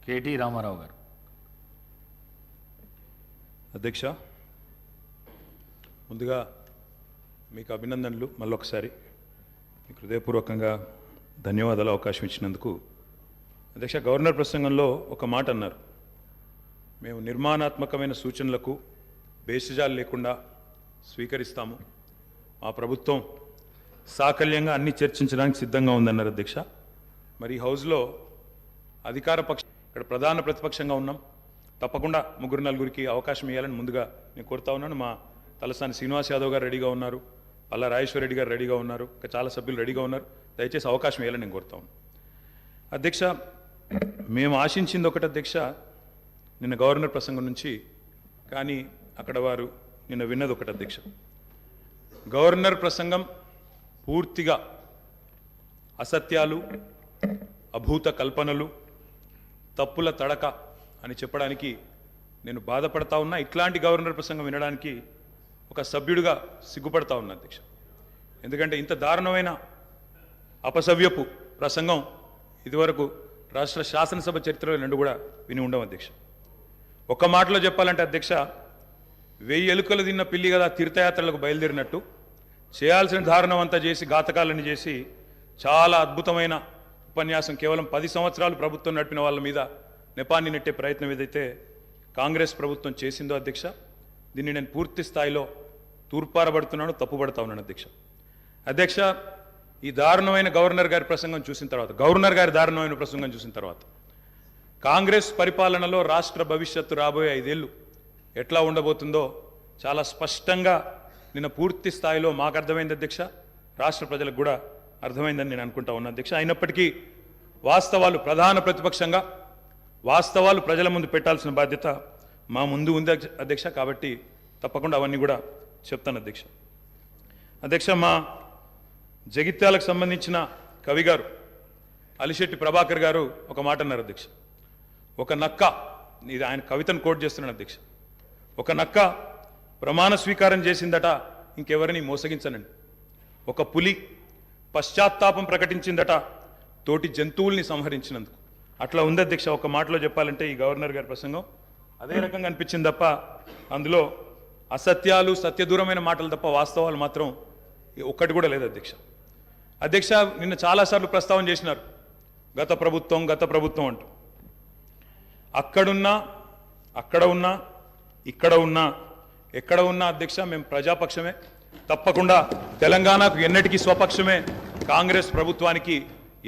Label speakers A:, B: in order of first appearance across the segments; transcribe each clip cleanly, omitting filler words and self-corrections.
A: KT Ramarao గారు.
B: అధ్యక్ష, ముందుగా మీకు అభినందనలు. మళ్ళొకసారి మీకు హృదయపూర్వకంగా ధన్యవాదాలు అవకాశం ఇచ్చినందుకు. అధ్యక్ష, గవర్నర్ ప్రసంగంలో ఒక మాట అన్నారు, మేము నిర్మాణాత్మకమైన సూచనలకు బేసిజాలు లేకుండా స్వీకరిస్తాము, మా ప్రభుత్వం సాకల్యంగా అన్ని చర్చించడానికి సిద్ధంగా ఉందన్నారు. అధ్యక్ష, మరి ఈ హౌస్లో అధికార పక్షం, ఇక్కడ ప్రధాన ప్రతిపక్షంగా ఉన్నాం, తప్పకుండా ముగ్గురు నలుగురికి అవకాశం ఇవ్వాలని ముందుగా నేను కోరుతా ఉన్నాను. మా తలసాని శ్రీనివాస్ యాదవ్ గారు రెడీగా ఉన్నారు, పల్లా రాజేశ్వర రెడ్డి గారు రెడీగా ఉన్నారు, ఇంకా చాలా సభ్యులు రెడీగా ఉన్నారు. దయచేసి అవకాశం ఇవ్వాలని నేను కోరుతా ఉన్నాను. అధ్యక్ష, మేము ఆశించింది ఒకటి అధ్యక్ష, నిన్న గవర్నర్ ప్రసంగం నుంచి, కానీ అక్కడ వారు నిన్న విన్నది ఒకటి అధ్యక్ష. గవర్నర్ ప్రసంగం పూర్తిగా అసత్యాలు, అభూత కల్పనలు, తప్పుల తడక అని చెప్పడానికి నేను బాధపడతా ఉన్నా. ఇట్లాంటి గవర్నర్ ప్రసంగం వినడానికి ఒక సభ్యుడిగా సిగ్గుపడతా ఉన్నా అధ్యక్ష. ఎందుకంటే ఇంత దారుణమైన అపసవ్యపు ప్రసంగం ఇదివరకు రాష్ట్ర శాసనసభ చరిత్రలో రెండు కూడా విని ఉండవు అధ్యక్ష. ఒక్క మాటలో చెప్పాలంటే అధ్యక్ష, 1000 ఎలుకలు తిన్న పిల్లి కదా తీర్థయాత్రలకు బయలుదేరినట్టు చేయాల్సిన దారుణం అంతా చేసి, ఘాతకాలను చేసి, చాలా అద్భుతమైన ఉపన్యాసం కేవలం 10 సంవత్సరాలు ప్రభుత్వం నడిపిన వాళ్ళ మీద నెపాన్ని నెట్టే ప్రయత్నం ఏదైతే కాంగ్రెస్ ప్రభుత్వం చేసిందో అధ్యక్ష, దీన్ని నేను పూర్తి స్థాయిలో తూర్పారబడుతున్నాను, తప్పుపడతా ఉన్నాను అధ్యక్ష. అధ్యక్ష, ఈ దారుణమైన గవర్నర్ గారి ప్రసంగం చూసిన తర్వాత, గవర్నర్ గారి దారుణమైన ప్రసంగం చూసిన తర్వాత, కాంగ్రెస్ పరిపాలనలో రాష్ట్ర భవిష్యత్తు రాబోయే 5 ఏళ్ళు ఎట్లా ఉండబోతుందో చాలా స్పష్టంగా నిన్న పూర్తి స్థాయిలో మాకు అర్థమైంది అధ్యక్ష, రాష్ట్ర ప్రజలకు కూడా అర్థమైందని నేను అనుకుంటా ఉన్నా అధ్యక్ష. అయినప్పటికీ వాస్తవాలు, ప్రధాన ప్రతిపక్షంగా వాస్తవాలు ప్రజల ముందు పెట్టాల్సిన బాధ్యత మా ముందు ఉంది అధ్యక్ష. కాబట్టి తప్పకుండా అవన్నీ కూడా చెప్తాను అధ్యక్ష. అధ్యక్ష, మా జగిత్యాలకు సంబంధించిన కవి గారు అలిశెట్టి ప్రభాకర్ గారు ఒక మాట అన్నారు అధ్యక్ష. ఒక నక్క, ఇది ఆయన కవితను కోట్ చేస్తున్నాను అధ్యక్ష, ఒక నక్క ప్రమాణ స్వీకారం చేసిందట ఇంకెవరిని మోసగించనండి, ఒక పులి పశ్చాత్తాపం ప్రకటించిందట తోటి జంతువుల్ని సంహరించినందుకు. అట్లా ఉంది అధ్యక్ష. ఒక మాటలో చెప్పాలంటే ఈ గవర్నర్ గారి ప్రసంగం అదే రకంగా అనిపించింది తప్ప అందులో అసత్యాలు, సత్యదూరమైన మాటలు తప్ప వాస్తవాలు మాత్రం ఒక్కటి కూడా లేదు అధ్యక్ష. అధ్యక్ష, నిన్న చాలాసార్లు ప్రస్తావన చేసినారు గత ప్రభుత్వం గత ప్రభుత్వం అంటూ. అక్కడున్నా, అక్కడ ఉన్నా, ఇక్కడ ఉన్నా, ఎక్కడ ఉన్నా అధ్యక్ష మేము ప్రజాపక్షమే. తప్పకుండా తెలంగాణకు ఎన్నటికీ స్వపక్షమే, కాంగ్రెస్ ప్రభుత్వానికి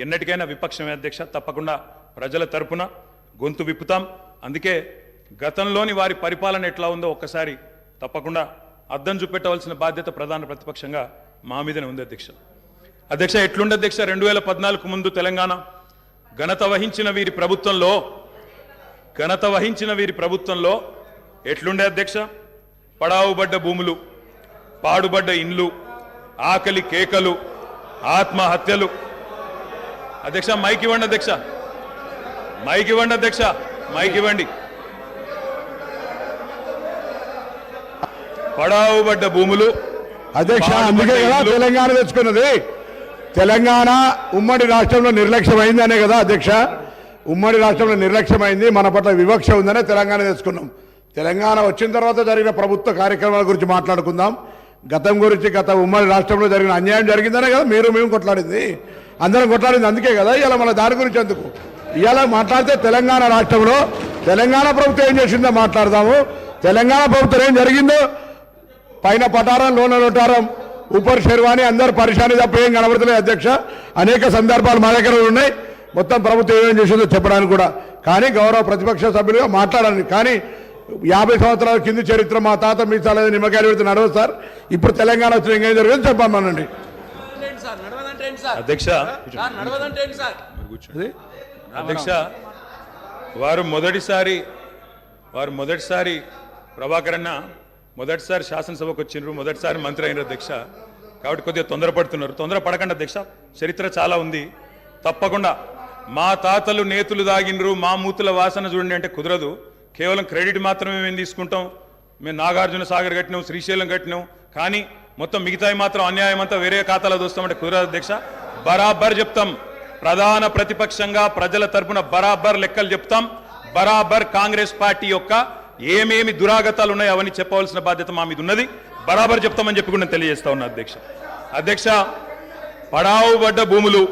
B: ఎన్నటికైనా విపక్షమే అధ్యక్ష. తప్పకుండా ప్రజల తరపున గొంతు విప్పుతాం. అందుకే గతంలోని వారి పరిపాలన ఎట్లా ఉందో ఒక్కసారి తప్పకుండా అద్దం చూపెట్టవలసిన బాధ్యత ప్రధాన ప్రతిపక్షంగా మా మీదనే ఉంది అధ్యక్ష. అధ్యక్ష, ఎట్లుండే అధ్యక్ష, 2014 ముందు తెలంగాణ ఘనత వహించిన వీరి ప్రభుత్వంలో ఎట్లుండే అధ్యక్ష? పడావుబడ్డ భూములు, పాడుబడ్డ ఇండ్లు, ఆకలి కేకలు, ఆత్మహత్యలు. అధ్యక్ష, మైక్ ఇవ్వండి అధ్యక్ష, మైక్ ఇవ్వండి అధ్యక్ష, మైక్ ఇవ్వండి. పడావుబడ్డ భూములు
C: అధ్యక్ష, అందుకే కదా తెలంగాణ తెచ్చుకున్నది. తెలంగాణ ఉమ్మడి రాష్ట్రంలో నిర్లక్ష్యమైందనే కదా అధ్యక్ష, ఉమ్మడి రాష్ట్రంలో నిర్లక్ష్యమైంది, మన పట్ల వివక్ష ఉందనే తెలంగాణ తెచ్చుకున్నాం. తెలంగాణ వచ్చిన తర్వాత జరిగిన ప్రభుత్వ కార్యక్రమాల గురించి మాట్లాడుకుందాం. గతం గురించి, గత ఉమ్మడి రాష్ట్రంలో జరిగిన అన్యాయం జరిగిందనే కదా మేము కొట్లాడింది, అందరం కొట్లాడింది. అందుకే కదా ఇవాళ మన దాని గురించి ఎందుకు ఇవాళ మాట్లాడితే తెలంగాణ రాష్ట్రంలో తెలంగాణ ప్రభుత్వం ఏం చేసిందో మాట్లాడదాము. తెలంగాణ ప్రభుత్వం ఏం జరిగిందో, పైన పటారం, లోన లోటారం, ఊపర్ శర్వాణి, అందరు పరిశాని తప్ప ఏం కనబడతలేదు అధ్యక్ష. అనేక సందర్భాలు మా దగ్గర ఉన్నాయి, మొత్తం ప్రభుత్వం ఏమేం చేసిందో చెప్పడానికి కూడా. కానీ గౌరవ ప్రతిపక్ష సభ్యులుగా మాట్లాడాలి. కానీ 50 సంవత్సరాల కింది చరిత్ర, మా తాత మీ చాలా నిమ్మకాయలు పెడితే నడవదు సార్. ఇప్పుడు తెలంగాణ వచ్చిన ఇంకేం జరిగింది చెప్పమనండి
B: అధ్యక్ష. అధ్యక్ష, వారు మొదటిసారి ప్రభాకర్ అన్న మొదటిసారి శాసనసభకు వచ్చినారు, మొదటిసారి మంత్రి అయినారు అధ్యక్ష. కాబట్టి కొద్దిగా తొందరపడుతున్నారు. తొందరపడకండి అధ్యక్ష, చరిత్ర చాలా ఉంది. తప్పకుండా మా తాతలు నేతులు దాగినరు, మా మూతుల వాసన చూడండి అంటే కుదరదు. కేవలం క్రెడిట్ మాత్రమే మేము తీసుకుంటాం. మేము నాగార్జున సాగర్ కట్టినాం, శ్రీశైలం కట్టినాం, కానీ మొత్తం మిగతాయి మాత్రం అన్యాయం అంతా వేరే ఖాతాలో దోస్తామంటే కుదరదు అధ్యక్ష. బరాబర్ చెప్తాం, ప్రధాన ప్రతిపక్షంగా ప్రజల తరపున బరాబర్ లెక్కలు చెప్తాం. బరాబర్ కాంగ్రెస్ పార్టీ యొక్క ఏమేమి దురాగతాలు ఉన్నాయో అవన్నీ చెప్పవలసిన బాధ్యత మా మీద ఉన్నది. బరాబర్ చెప్తామని చెప్పి కూడా నేను తెలియజేస్తా ఉన్నా అధ్యక్ష. అధ్యక్ష, పడావుబడ్డ భూములు,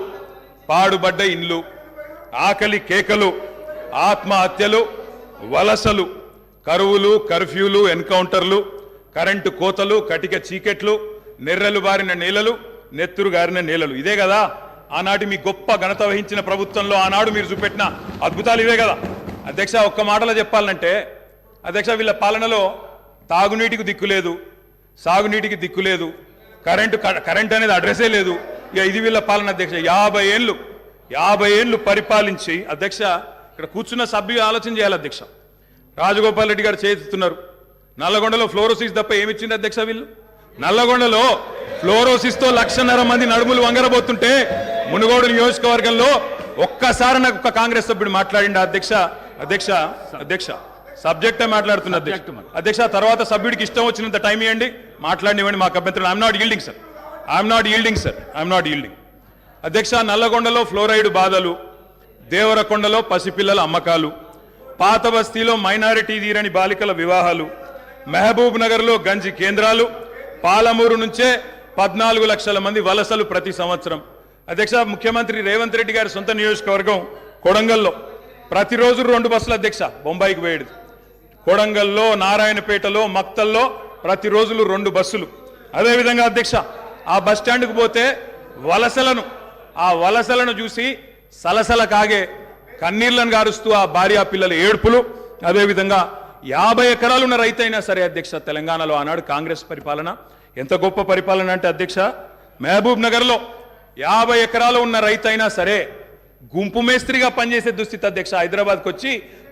B: పాడుబడ్డ ఇండ్లు, ఆకలి కేకలు, ఆత్మహత్యలు, వలసలు, కరువులు, కర్ఫ్యూలు, ఎన్కౌంటర్లు, కరెంటు కోతలు, కటిక చీకెట్లు, నెర్రలు బారిన నేలలు, నెత్తురు గారిన నేలలు, ఇదే కదా ఆనాటి మీ గొప్ప ఘనత వహించిన ప్రభుత్వంలో ఆనాడు మీరు చూపెట్టిన అద్భుతాలు ఇవే కదా అధ్యక్ష. ఒక్క మాటలో చెప్పాలంటే అధ్యక్ష, వీళ్ళ పాలనలో తాగునీటికి దిక్కు లేదు, సాగునీటికి దిక్కు లేదు, కరెంట్ అనేది అడ్రస్సే లేదు. ఇక ఇది వీళ్ళ పాలన అధ్యక్ష. 50 ఏళ్ళు పరిపాలించి అధ్యక్ష, ఇక్కడ కూర్చున్న సభ్యులు ఆలోచన చేయాలి అధ్యక్ష. రాజగోపాల్ రెడ్డి గారు చేస్తున్నారు. నల్లగొండలో ఫ్లోరోసిస్ తప్ప ఏమిచ్చింది అధ్యక్ష? వీళ్ళు నల్లగొండలో ఫ్లోరోసిస్తో 1,00,000 మంది నడుములు వంగరబోతుంటే మునుగోడు నియోజకవర్గంలో ఒక్కసారి నాకు ఒక కాంగ్రెస్ సభ్యుడు మాట్లాడిండు అధ్యక్ష. అధ్యక్ష సబ్జెక్టే మాట్లాడుతున్నా అధ్యక్ష. తర్వాత సభ్యుడికి ఇష్టం వచ్చినంత టైం ఇవ్వండి, మాట్లాడినివ్వండి, మాకు అభ్యంతరం. I'm not yielding sir, I'm not yielding అధ్యక్ష. నల్లగొండలో ఫ్లోరైడ్ బాధలు, దేవరకొండలో పసిపిల్లల అమ్మకాలు, పాత బస్తీలో మైనారిటీ తీరని బాలికల వివాహాలు, మహబూబ్ నగర్లో గంజి కేంద్రాలు, పాలమూరు నుంచే 14 లక్షల మంది వలసలు ప్రతి సంవత్సరం. అధ్యక్ష, ముఖ్యమంత్రి రేవంత్ రెడ్డి గారి సొంత నియోజకవర్గం కొడంగల్లో ప్రతిరోజు 2 బస్సులు అధ్యక్ష బొంబాయికి పోయేది. కొడంగల్లో, నారాయణపేటలో, మక్తల్లో ప్రతిరోజు 2 బస్సులు. అదేవిధంగా అధ్యక్ష, ఆ బస్ స్టాండ్కు పోతే ఆ వలసలను చూసి సలసల కాగే కన్నీళ్లను గారుస్తూ ఆ భార్యా పిల్లల ఏడుపులు. అదేవిధంగా 50 ఎకరాలు ఉన్న రైతైనా సరే అధ్యక్ష, తెలంగాణలో ఆనాడు కాంగ్రెస్ పరిపాలన ఎంత గొప్ప పరిపాలన అంటే అధ్యక్ష, మహబూబ్ నగర్లో 50 ఎకరాలు ఉన్న రైతైనా సరే గుంపు మేస్త్రిగా పనిచేసే దుస్థితి అధ్యక్ష. హైదరాబాద్కి వచ్చి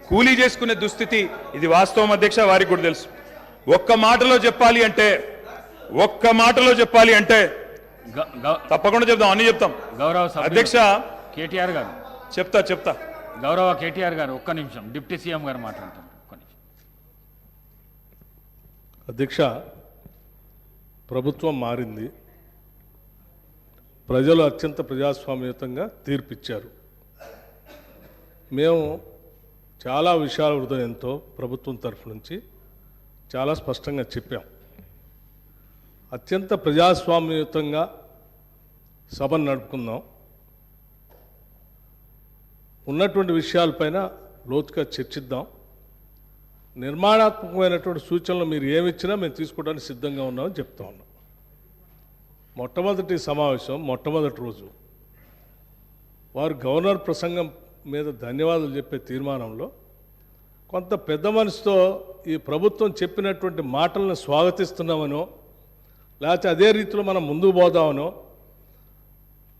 B: కూలీ చేసుకునే దుస్థితి. ఇది వాస్తవం అధ్యక్ష, వారికి కూడా తెలుసు. ఒక్క మాటలో చెప్పాలి అంటే తప్పకుండా చెప్తాం, అన్ని చెప్తాం.
A: గౌరవ
B: అధ్యక్ష
A: కేటీఆర్ గారు
B: చెప్తా.
A: గౌరవ కేటీఆర్ గారు ఒక్క నిమిషం, డిప్యూటీ సీఎం గారు మాట్లాడతారు. ఒక్క నిమిషం.
D: అధ్యక్ష, ప్రభుత్వం మారింది, ప్రజలు అత్యంత ప్రజాస్వామ్యయుతంగా తీర్పిచ్చారు. మేము చాలా విషయాల హృదయంతో ప్రభుత్వం తరఫు నుంచి చాలా స్పష్టంగా చెప్పాం. అత్యంత ప్రజాస్వామ్యయుతంగా సభను నడుపుకుందాం, ఉన్నటువంటి విషయాలపైన లోతుగా చర్చిద్దాం, నిర్మాణాత్మకమైనటువంటి సూచనలు మీరు ఏమిచ్చినా మేము తీసుకోవడానికి సిద్ధంగా ఉన్నామని చెప్తా ఉన్నాం. మొట్టమొదటి సమావేశం, మొట్టమొదటి రోజు వారు గవర్నర్ ప్రసంగం మీద ధన్యవాదాలు చెప్పే తీర్మానంలో కొంత పెద్ద మనసుతో ఈ ప్రభుత్వం చెప్పినటువంటి మాటలను స్వాగతిస్తున్నామనో, లేకపోతే అదే రీతిలో మనం ముందుకు పోదామనో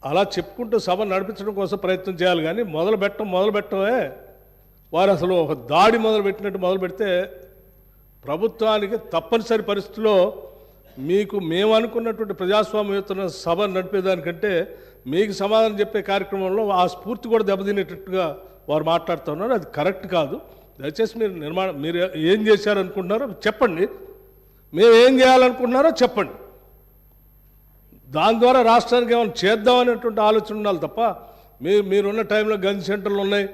D: అలా చెప్పుకుంటూ సభ నడిపించడం కోసం ప్రయత్నం చేయాలి. కానీ మొదలుపెట్టమే వారు అసలు ఒక దాడి మొదలుపెట్టినట్టు మొదలు పెడితే ప్రభుత్వానికి తప్పనిసరి పరిస్థితిలో మీకు మేము అనుకున్నటువంటి ప్రజాస్వామ్యయుత సభ నడిపేదానికంటే మీకు సమాధానం చెప్పే కార్యక్రమంలో ఆ స్ఫూర్తి కూడా దెబ్బతినేటట్టుగా వారు మాట్లాడుతూ ఉన్నారు. అది కరెక్ట్ కాదు. దయచేసి మీరు ఏం చేశారనుకుంటున్నారో చెప్పండి, మేము ఏం చేయాలనుకుంటున్నారో చెప్పండి. దాని ద్వారా రాష్ట్రానికి ఏమైనా చేద్దామనేటువంటి ఆలోచన ఉండాలి తప్ప మీరున్న టైంలో గన్ సెంటర్లు ఉన్నాయి,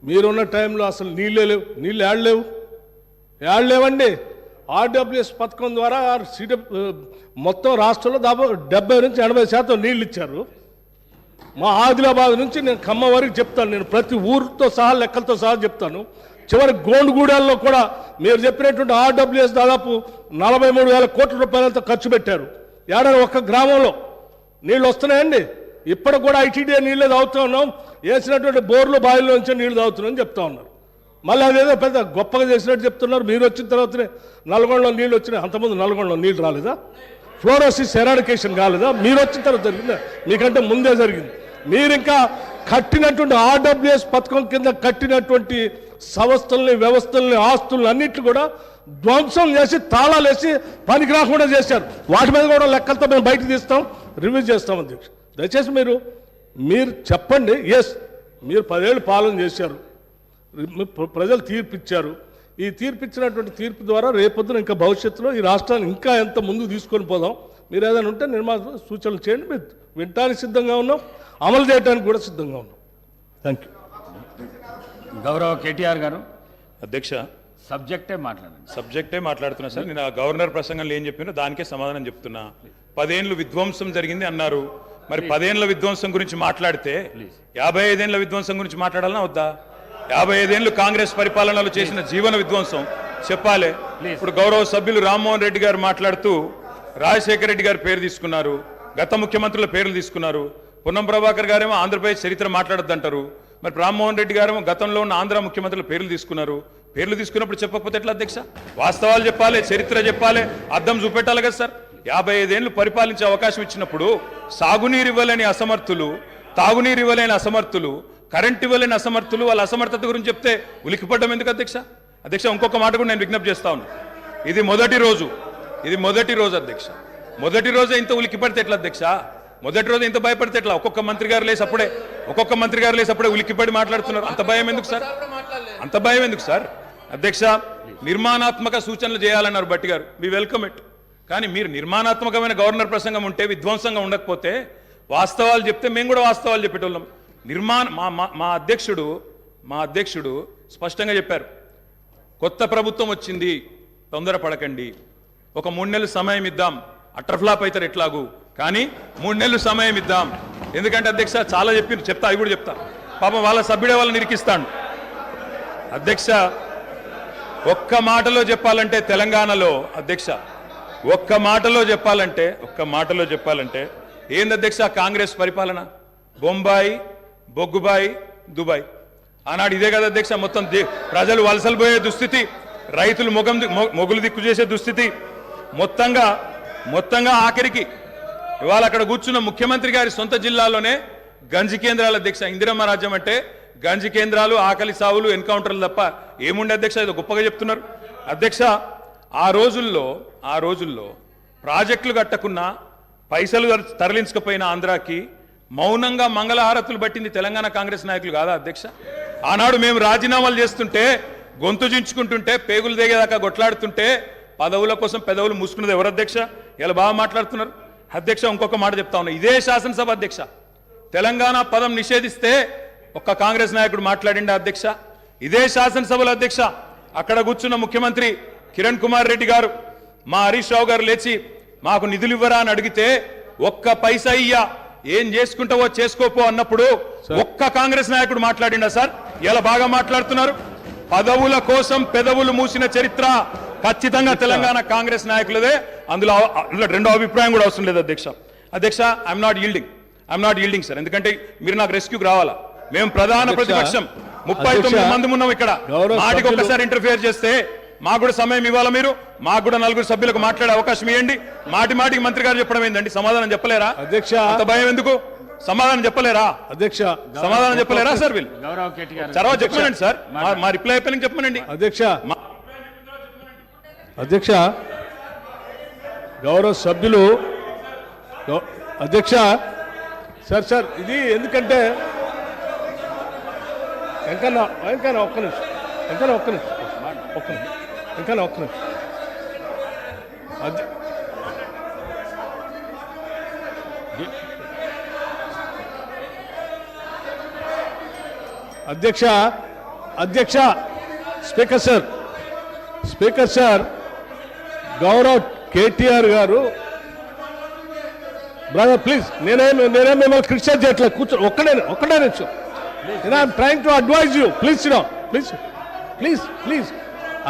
D: మీరున్న టైంలో అసలు నీళ్ళే లేవు. నీళ్ళు ఏడలేవండి. ఆర్డబ్ల్యూఎస్ పథకం ద్వారా మొత్తం రాష్ట్రంలో దాదాపు 70 నుంచి 80% నీళ్ళు ఇచ్చారు. మా ఆదిలాబాద్ నుంచి నేను ఖమ్మం వరకు చెప్తాను, నేను ప్రతి ఊరితో సహా లెక్కలతో సహా చెప్తాను. చివరి గోండుగూడెల్లో కూడా మీరు చెప్పినటువంటి ఆర్డబ్ల్యూఎస్ దాదాపు 43,000 కోట్ల రూపాయలతో ఖర్చు పెట్టారు. ఏడాది ఒక్క గ్రామంలో నీళ్ళు వస్తున్నాయండి. ఇప్పటికి కూడా ఐటీడీఏ నీళ్ళే తాగుతూ ఉన్నాం, వేసినటువంటి బోర్లు బావిలో నుంచే నీళ్లు తాగుతున్నామని చెప్తా ఉన్నారు. మళ్ళీ అదేదో పెద్ద గొప్పగా చేసినట్టు చెప్తున్నారు. మీరు వచ్చిన తర్వాతనే నల్గొండలో నీళ్ళు వచ్చినాయి. అంతకుముందు నల్గొండలో నీళ్ళు రాలేదా? ఫ్లోరోసిస్ ఎరాడికేషన్ కాలేదా? మీరు వచ్చిన తర్వాత జరిగిందా? మీకంటే ముందే జరిగింది. మీరు ఇంకా కట్టినటువంటి ఆర్డబ్ల్యూఎస్ పథకం కింద కట్టినటువంటి సంస్థల్ని, వ్యవస్థల్ని, ఆస్తుల్ని అన్నిట్లు కూడా ధ్వంసం చేసి తాళాలు వేసి పనికి రాకుండా చేశారు. వాటి మీద కూడా లెక్కలతో మేము బయటకు తీస్తాం, రివ్యూ చేస్తాం. అధ్యక్ష, దయచేసి మీరు చెప్పండి. ఎస్, మీరు 10 ఏళ్ళు పాలన చేశారు, ప్రజలు తీర్పిచ్చారు. ఈ తీర్పిచ్చినటువంటి తీర్పు ద్వారా రేపొద్దున ఇంకా భవిష్యత్తులో ఈ రాష్ట్రాన్ని ఇంకా ఎంత ముందుకు తీసుకొని పోదాం. మీరు ఏదైనా ఉంటే సూచనలు చేయండి. మీరు వినటానికి సిద్ధంగా ఉన్నాం, అమలు చేయడానికి కూడా సిద్ధంగా ఉన్నాం. Thank you.
A: గౌరవ కేటీఆర్ గారు
B: అధ్యక్ష
A: సబ్జెక్టే మాట్లాడండి.
B: సబ్జెక్టే మాట్లాడుతున్నా సార్. నేను ఆ గవర్నర్ ప్రసంగంలో ఏం చెప్పినో దానికే సమాధానం చెప్తున్నా. 10 ఏళ్ళు విధ్వంసం జరిగింది అన్నారు. మరి 10 ఏళ్ల విధ్వంసం గురించి మాట్లాడితే 55 ఏళ్ల విధ్వంసం గురించి మాట్లాడాలన్నా వద్దా? 55 ఏళ్లు కాంగ్రెస్ పరిపాలనలో చేసిన జీవన విధ్వంసం చెప్పాలి. ఇప్పుడు గౌరవ సభ్యులు రామ్మోహన్ రెడ్డి గారు మాట్లాడుతూ రాజశేఖర రెడ్డి గారి పేరు తీసుకున్నారు, గత ముఖ్యమంత్రుల పేర్లు తీసుకున్నారు. పొన్నం ప్రభాకర్ గారేమో ఆంధ్రప్రదేశ్ చరిత్ర మాట్లాడొద్దంటారు. మరి రామ్మోహన్ రెడ్డి గారేమో గతంలో ఉన్న ఆంధ్ర ముఖ్యమంత్రుల పేర్లు తీసుకున్నారు. పేర్లు తీసుకున్నప్పుడు చెప్పకపోతే ఎట్లా అధ్యక్ష? వాస్తవాలు చెప్పాలి, చరిత్ర చెప్పాలి, అర్థం చూపెట్టాలి కదా సార్. 55 ఏళ్లు పరిపాలించే అవకాశం ఇచ్చినప్పుడు సాగునీరు ఇవ్వలేని అసమర్థులు, తాగునీరు ఇవ్వలేని అసమర్థులు, కరెంట్ ఇవ్వలేని అసమర్థులు, వాళ్ళ అసమర్థత గురించి చెప్తే ఉలికిపడ్డం ఎందుకు అధ్యక్ష? అధ్యక్ష ఇంకొక మాట కూడా నేను విజ్ఞప్తి చేస్తా ఉన్నా. ఇది మొదటి రోజు అధ్యక్ష. మొదటి రోజే ఇంత ఉలికిపడితే ఎట్లా అధ్యక్ష? మొదటి రోజు ఇంత భయపడితే ఎట్లా? ఒక్కొక్క మంత్రి గారు లేసి అప్పుడే ఉలికిపడి మాట్లాడుతున్నారు. అంత భయం ఎందుకు సార్? అంత భయం ఎందుకు సార్? అధ్యక్ష నిర్మాణాత్మక సూచనలు చేయాలన్నారు భట్టి గారు, వి వెల్కమ్ ఇట్. కానీ మీరు నిర్మాణాత్మకమైన గవర్నర్ ప్రసంగం ఉంటే, విధ్వంసంగా ఉండకపోతే, వాస్తవాలు చెప్తే మేము కూడా వాస్తవాలు చెప్పేటోళ్ళం. మా అధ్యక్షుడు స్పష్టంగా చెప్పారు, కొత్త ప్రభుత్వం వచ్చింది, తొందరపడకండి, ఒక 3 నెలలు సమయం ఇద్దాం, అట్రఫ్లాప్ అవుతారు ఎట్లాగూ, కానీ 3 నెలలు సమయం ఇద్దాం. ఎందుకంటే అధ్యక్ష చాలా చెప్తా, అవి కూడా చెప్తా. పాపం వాళ్ళ సభ్యుడే వాళ్ళని నిరికిస్తాడు. అధ్యక్ష ఒక్క మాటలో చెప్పాలంటే తెలంగాణలో అధ్యక్ష ఒక్క మాటలో చెప్పాలంటే ఏంది అధ్యక్ష కాంగ్రెస్ పరిపాలన? బొంబాయి, బొగ్గుబాయి, దుబాయ్. ఆనాడు ఇదే కదా అధ్యక్ష. మొత్తం ప్రజలు వలసలు పోయే దుస్థితి, రైతులు మొగులు దిక్కు చేసే దుస్థితి, మొత్తంగా ఆఖరికి ఇవాళ అక్కడ కూర్చున్న ముఖ్యమంత్రి గారి సొంత జిల్లాలోనే గంజి కేంద్రాలు అధ్యక్ష. ఇందిరమ్మ రాజ్యం అంటే గంజి కేంద్రాలు, ఆకలి సావులు, ఎన్కౌంటర్లు తప్ప ఏముండే అధ్యక్ష? ఇది గొప్పగా చెప్తున్నారు అధ్యక్ష. ఆ రోజుల్లో ప్రాజెక్టులు కట్టకున్నా, పైసలు తరలించకపోయినా ఆంధ్రాకి మౌనంగా మంగళహారతులు పట్టింది తెలంగాణ కాంగ్రెస్ నాయకులు కాదా అధ్యక్ష? ఆనాడు మేము రాజీనామాలు చేస్తుంటే, గొంతు చించుకుంటుంటే, పేగులు దిగేదాకా కొట్లాడుతుంటే, పదవుల కోసం పెదవులు మూసుకున్నది ఎవరు అధ్యక్ష? ఇలా బాగా మాట్లాడుతున్నారు అధ్యక్ష. ఇంకొక మాట చెప్తా ఉన్నా, ఇదే శాసనసభ అధ్యక్ష తెలంగాణ పదం నిషేధిస్తే ఒక్క కాంగ్రెస్ నాయకుడు మాట్లాడిండా అధ్యక్ష? ఇదే శాసనసభలో అధ్యక్ష అక్కడ కూర్చున్న ముఖ్యమంత్రి కిరణ్ కుమార్ రెడ్డి గారు, మా హరీష్ రావు గారు లేచి మాకు నిధులు ఇవ్వరా అని అడిగితే, ఒక్క పైసా ఇయ్యా, ఏం చేసుకుంటావో చేసుకోపో అన్నప్పుడు ఒక్క కాంగ్రెస్ నాయకుడు మాట్లాడిండా సార్? ఇలా బాగా మాట్లాడుతున్నారు. పదవుల కోసం పెదవులు మూసిన చరిత్ర ఖచ్చితంగా తెలంగాణ కాంగ్రెస్ నాయకులదే. అందులో రెండో అభిప్రాయం కూడా అవసరం లేదు అధ్యక్ష. I'm not yielding sir. ఎందుకంటే మీరు నాకు రెస్క్యూకి రావాలా. మేము ప్రధాన ప్రతిపక్షం 39 మంది ఉన్నాం ఇక్కడ. మాటికి ఒక్కసారి ఇంటర్ఫియర్ చేస్తే మాకు కూడా సమయం ఇవ్వాలా. మీరు మాకు కూడా 4 సభ్యులకు మాట్లాడే అవకాశం ఇవ్వండి. మాటికి మంత్రి గారు చెప్పడం ఏందండి? సమాధానం చెప్పలేరా అధ్యక్ష? అంత భయం ఎందుకు? సమాధానం చెప్పలేరా అధ్యక్ష? సమాధానం చెప్పలేరా సార్? వీళ్ళు
A: గౌరవ్ కేటీ గారు
B: తర్వాత చెప్పమనండి సార్. మా రిప్లై అయిపోయిన చెప్పమనండి
D: అధ్యక్ష. గౌరవ సభ్యులు అధ్యక్ష సార్ ఇది ఎందుకంటే వెంకన్న ఒక్క నిమిషం అధ్యక్ష స్పీకర్ సార్ గౌరవ్ కేటీఆర్ గారు, బ్రదర్ ప్లీజ్, నేనేం మిమ్మల్ని క్రిటిసైజ్ చేయట్లేదు, కూర్చో. ఒక్కడే నిమిషం. I'm trying to advise you, please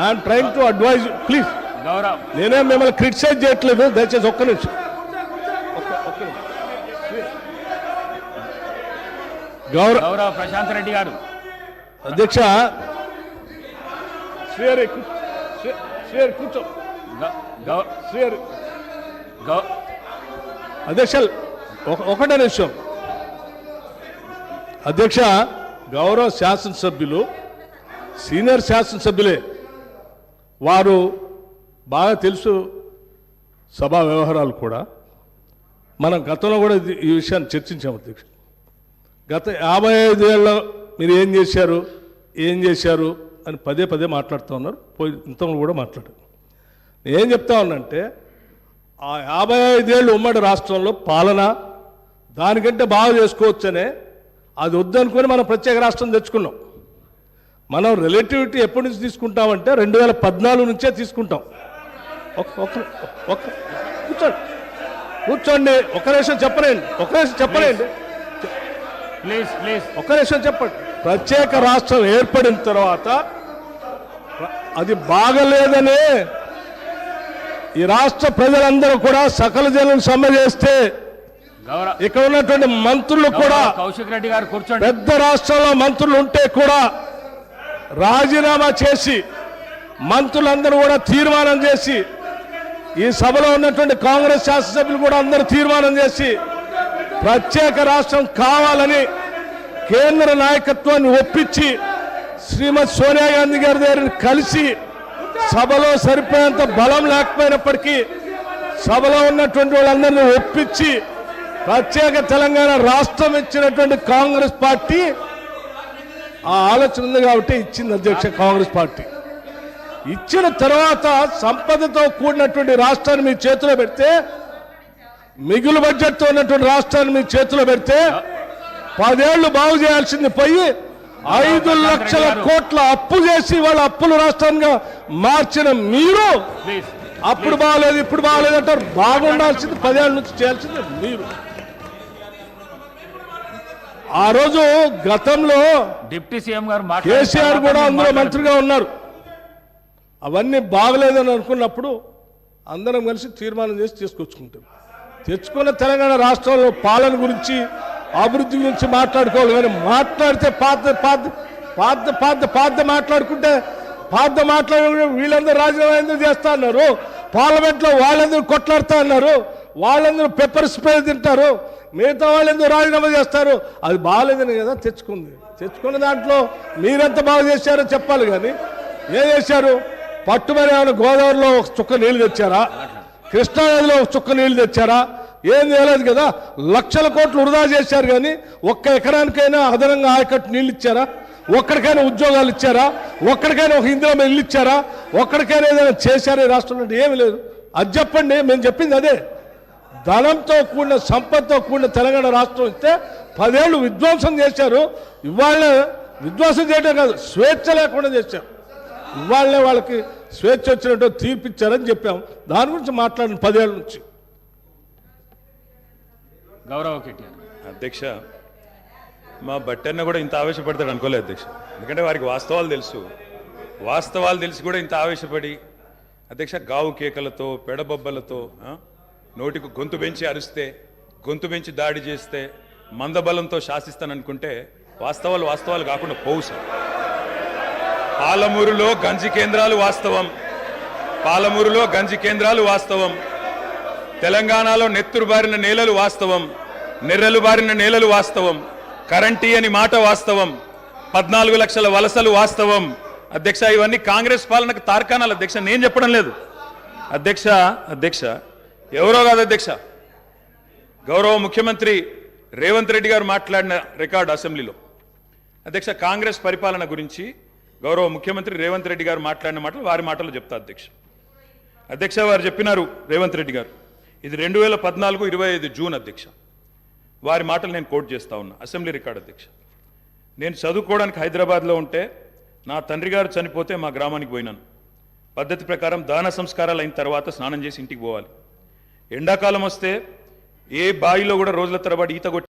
D: I'm trying to advise you, please. నేనేం మిమ్మల్ని క్రిటిసైజ్ చేయట్లేదు, దయచేసి ఒక్క నిమిషం.
A: గౌరవ్ ప్రశాంత్ రెడ్డి గారు
D: అధ్యక్ష కూర్చో. అధ్యక్ష ఒకటే నిమిషం. అధ్యక్ష గౌరవ శాసనసభ్యులు సీనియర్ శాసనసభ్యులే, వారు బాగా తెలుసు సభా వ్యవహారాలు కూడా. మనం గతంలో కూడా ఈ విషయాన్ని చర్చించాము అధ్యక్ష. గత 55 ఏళ్ళలో మీరు ఏం చేశారు అని పదే మాట్లాడుతూ ఉన్నారు. ఇంతలో కూడా మాట్లాడారు. నేనేం చెప్తా ఉన్నానంటే, ఆ 55 ఏళ్ళు ఉమ్మడి రాష్ట్రంలో పాలన దానికంటే బాగా చేసుకోవచ్చనే, అది వద్దనుకొని మనం ప్రత్యేక రాష్ట్రం తెచ్చుకున్నాం. మనం రిలేటివిటీ ఎప్పటి నుంచి తీసుకుంటామంటే 2014 నుంచే తీసుకుంటాం. కూర్చోండి కూర్చోండి, ఒక నిమిషం చెప్పలేండి,
A: ప్లీజ్ ప్లీజ్
D: ఒక నిమిషం చెప్పండి. ప్రత్యేక రాష్ట్రం ఏర్పడిన తర్వాత అది బాగలేదని ఈ రాష్ట్ర ప్రజలందరూ కూడా సకల జనం సమ్మె చేస్తే ఇక్కడ ఉన్నటువంటి మంత్రులు కూడా,
A: కౌశిక్ రెడ్డి గారు కూర్చోండి,
D: పెద్ద రాష్ట్రంలో మంత్రులు ఉంటే కూడా రాజీనామా చేసి మంత్రులందరూ కూడా తీర్మానం చేసి, ఈ సభలో ఉన్నటువంటి కాంగ్రెస్ శాసనసభ్యులు కూడా అందరూ తీర్మానం చేసి ప్రత్యేక రాష్ట్రం కావాలని కేంద్ర నాయకత్వాన్ని ఒప్పించి శ్రీమతి సోనియా గాంధీ గారి దగ్గర కలిసి, సభలో సరిపోయేంత బలం లేకపోయినప్పటికీ సభలో ఉన్నటువంటి వాళ్ళందరినీ ఒప్పించి ప్రత్యేక తెలంగాణ రాష్ట్రం ఇచ్చినటువంటి కాంగ్రెస్ పార్టీ ఆ ఆలోచన ఉంది కాబట్టి ఇచ్చింది అధ్యక్ష. కాంగ్రెస్ పార్టీ ఇచ్చిన తర్వాత సంపదతో కూడినటువంటి రాష్ట్రాన్ని మీ చేతిలో పెడితే, మిగులు బడ్జెట్తో ఉన్నటువంటి రాష్ట్రాన్ని మీ చేతిలో పెడితే 10 ఏళ్లు బాగు చేయాల్సింది పోయి 5 లక్షల కోట్ల అప్పు చేసి వాళ్ళ అప్పుల రాష్ట్రంగా మార్చిన మీరు అప్పుడు బాగలేదు ఇప్పుడు బాగలేదు అంటారు. బాగుండాల్సింది 10 ఏళ్ళ నుంచి చేయాల్సింది మీరు. ఆ రోజు గతంలో
A: డిప్యూటీ సీఎం గారు
D: కేసీఆర్ కూడా అందులో మంత్రిగా ఉన్నారు. అవన్నీ బాగలేదని అనుకున్నప్పుడు అందరం కలిసి తీర్మానం చేసి తెచ్చుకున్న తెలంగాణ రాష్ట్రంలో పాలన గురించి, అభివృద్ధి గురించి మాట్లాడుకోవాలి. కానీ మాట్లాడితే పాత మాట్లాడుకుంటే వీళ్ళందరూ రాజీనామా ఎందుకు చేస్తా అన్నారు, పార్లమెంట్లో వాళ్ళందరూ కొట్లాడుతా అన్నారు, వాళ్ళందరూ పెప్పర్ స్ప్రే తింటారు, మిగతా వాళ్ళందరూ రాజీనామా చేస్తారు. అది బాగాలేదని కదా తెచ్చుకున్న దాంట్లో మీరెంత బాగా చేశారో చెప్పాలి. కానీ ఏం చేశారు? పట్టుమని ఏమైనా గోదావరిలో ఒక చుక్క నీళ్లు తెచ్చారా? కృష్ణానదిలో ఒక చుక్క నీళ్లు తెచ్చారా? ఏం చేయలేదు కదా. లక్షల కోట్లు వృధా చేశారు. కానీ ఒక్క ఎకరానికైనా అదనంగా ఆయకట్టు నీళ్ళు ఇచ్చారా? ఒక్కడికైనా ఉద్యోగాలు ఇచ్చారా? ఒక్కడికైనా ఒక ఇందిరా ఇల్లు ఇచ్చారా? ఒక్కడికైనా ఏదైనా చేశారా ఈ రాష్ట్రంలో? ఏమీ లేదు. అది చెప్పండి. మేము చెప్పింది అదే. ధనంతో కూడిన, సంపదతో కూడిన తెలంగాణ రాష్ట్రం ఇస్తే 10 ఏళ్ళు విధ్వంసం చేశారు. ఇవాళ విధ్వంసం చేయడం కాదు, స్వేచ్ఛ లేకుండా చేశారు. ఇవాళనే వాళ్ళకి స్వేచ్ఛ వచ్చినట్టు తీర్పిచ్చారని చెప్పాం. దాని గురించి మాట్లాడిన 10 ఏళ్ళ నుంచి.
A: గౌరవ కేటీఆర్
B: అధ్యక్ష, మా బట్టన్న కూడా ఇంత ఆవేశపడతాడు అనుకోలేదు అధ్యక్ష. ఎందుకంటే వారికి వాస్తవాలు తెలిసి కూడా ఇంత ఆవేశపడి అధ్యక్ష గావు కేకలతో, పెడబొబ్బలతో, నోటికి గొంతు పెంచి అరిస్తే, గొంతు పెంచి దాడి చేస్తే, మందబలంతో శాసిస్తాననుకుంటే వాస్తవాలు కాకుండా పోవు సార్. పాలమూరులో గంజి కేంద్రాలు వాస్తవం, తెలంగాణలో నెత్తురు బారిన నేలలు వాస్తవం, నెర్రెలు బారిన నేలలు వాస్తవం, కరెంటీ అని మాట వాస్తవం, 14 లక్షల వలసలు వాస్తవం. అధ్యక్ష, ఇవన్నీ కాంగ్రెస్ పాలనకు తార్కాణాలు అధ్యక్ష, నేను చెప్పడం లేదు అధ్యక్ష. ఎవరో కాదు అధ్యక్ష, గౌరవ ముఖ్యమంత్రి రేవంత్ రెడ్డి గారు మాట్లాడిన రికార్డు అసెంబ్లీలో అధ్యక్ష, కాంగ్రెస్ పరిపాలన గురించి గౌరవ ముఖ్యమంత్రి రేవంత్ రెడ్డి గారు మాట్లాడిన మాటలు వారి మాటలు చెప్తా అధ్యక్ష. వారు చెప్పినారు, రేవంత్ రెడ్డి గారు, ఇది 2014 25 జూన్ అధ్యక్ష. వారి మాటలు నేను కోట్ చేస్తా ఉన్నా, అసెంబ్లీ రికార్డు అధ్యక్ష. నేను చదువుకోవడానికి హైదరాబాద్లో ఉంటే నా తండ్రి గారు చనిపోతే మా గ్రామానికి పోయినాను. పద్ధతి ప్రకారం దాన సంస్కారాలు అయిన తర్వాత స్నానం చేసి ఇంటికి పోవాలి. ఎండాకాలం వస్తే ఏ బావిలో కూడా రోజుల తరబడి ఈత